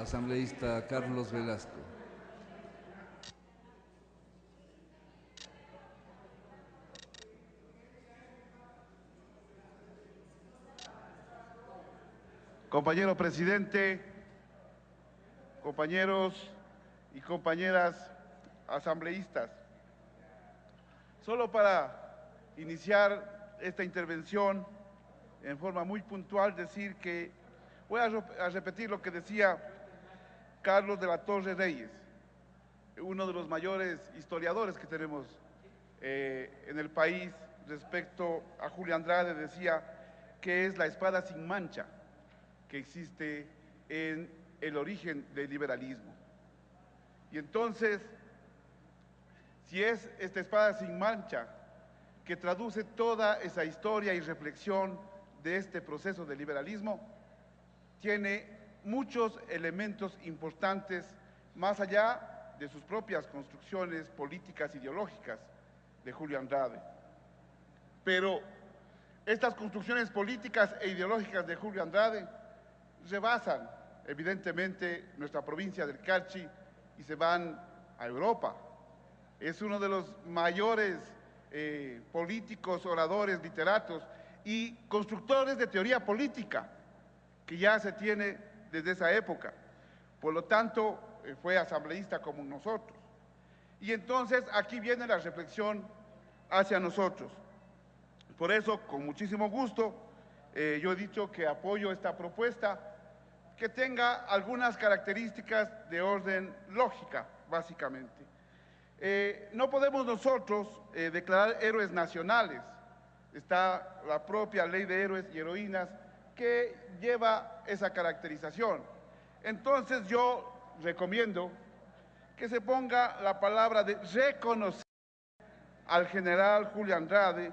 Asambleísta Carlos Velasco. Compañero presidente, compañeros y compañeras asambleístas, solo para iniciar esta intervención en forma muy puntual decir que voy a repetir lo que decía Carlos de la Torre Reyes, uno de los mayores historiadores que tenemos en el país respecto a Julio Andrade. Decía que es la espada sin mancha que existe en el origen del liberalismo. Y entonces, si es esta espada sin mancha que traduce toda esa historia y reflexión de este proceso de liberalismo, tiene muchos elementos importantes más allá de sus propias construcciones políticas ideológicas de Julio Andrade. Pero estas construcciones políticas e ideológicas de Julio Andrade rebasan evidentemente nuestra provincia del Carchi y se van a Europa. Es uno de los mayores políticos, oradores, literatos y constructores de teoría política que ya se tiene desde esa época. Por lo tanto, fue asambleísta como nosotros. Y entonces aquí viene la reflexión hacia nosotros. Por eso, con muchísimo gusto, yo he dicho que apoyo esta propuesta que tenga algunas características de orden lógica, básicamente. No podemos nosotros declarar héroes nacionales. Está la propia ley de héroes y heroínas que lleva esa caracterización. Entonces yo recomiendo que se ponga la palabra de reconocer al general Julio Andrade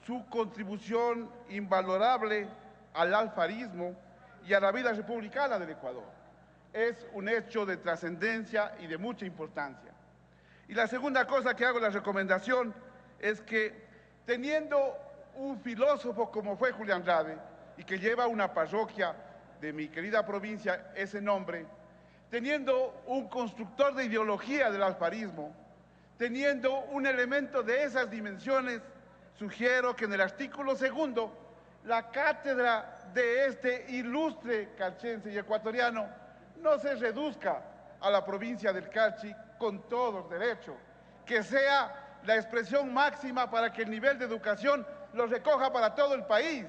su contribución invalorable al alfarismo y a la vida republicana del Ecuador. Es un hecho de trascendencia y de mucha importancia. Y la segunda cosa que hago, la recomendación, es que teniendo un filósofo como fue Julio Andrade y que lleva una parroquia de mi querida provincia ese nombre, teniendo un constructor de ideología del alfarismo, teniendo un elemento de esas dimensiones, sugiero que en el artículo 2 la cátedra de este ilustre carchense y ecuatoriano no se reduzca a la provincia del Carchi con todo derecho, que sea la expresión máxima para que el nivel de educación lo recoja para todo el país.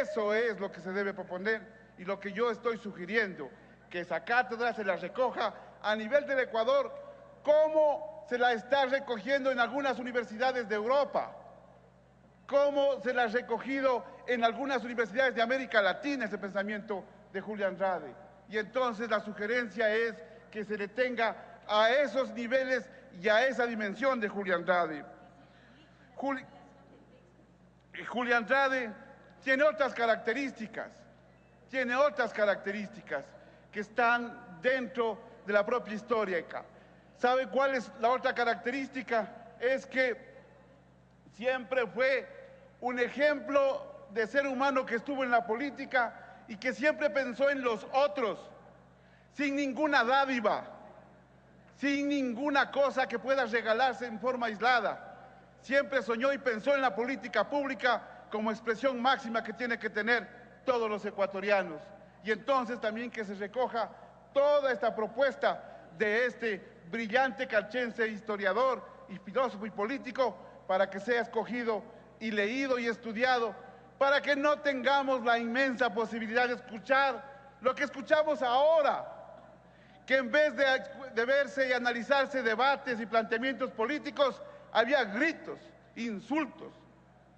Eso es lo que se debe proponer y lo que yo estoy sugiriendo, que esa cátedra se la recoja a nivel del Ecuador como se la está recogiendo en algunas universidades de Europa, como se la ha recogido en algunas universidades de América Latina ese pensamiento de Julio Andrade. Y entonces la sugerencia es que se le tenga a esos niveles y a esa dimensión de Julio Andrade. Julio Andrade tiene otras características que están dentro de la propia historia. ¿Sabe cuál es la otra característica? Es que siempre fue un ejemplo de ser humano que estuvo en la política y que siempre pensó en los otros, sin ninguna dádiva, sin ninguna cosa que pueda regalarse en forma aislada. Siempre soñó y pensó en la política pública como expresión máxima que tiene que tener todos los ecuatorianos. Y entonces también que se recoja toda esta propuesta de este brillante carchense historiador y filósofo y político para que sea escogido y leído y estudiado, para que no tengamos la inmensa posibilidad de escuchar lo que escuchamos ahora, que en vez de verse y analizarse debates y planteamientos políticos, había gritos, insultos,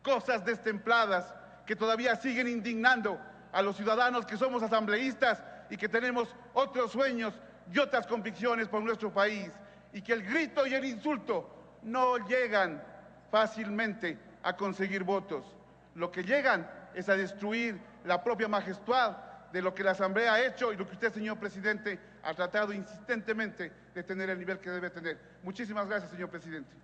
cosas destempladas que todavía siguen indignando a los ciudadanos que somos asambleístas y que tenemos otros sueños y otras convicciones por nuestro país, y que el grito y el insulto no llegan fácilmente a conseguir votos. Lo que llegan es a destruir la propia majestad de lo que la Asamblea ha hecho y lo que usted, señor presidente, ha tratado insistentemente de tener el nivel que debe tener. Muchísimas gracias, señor presidente.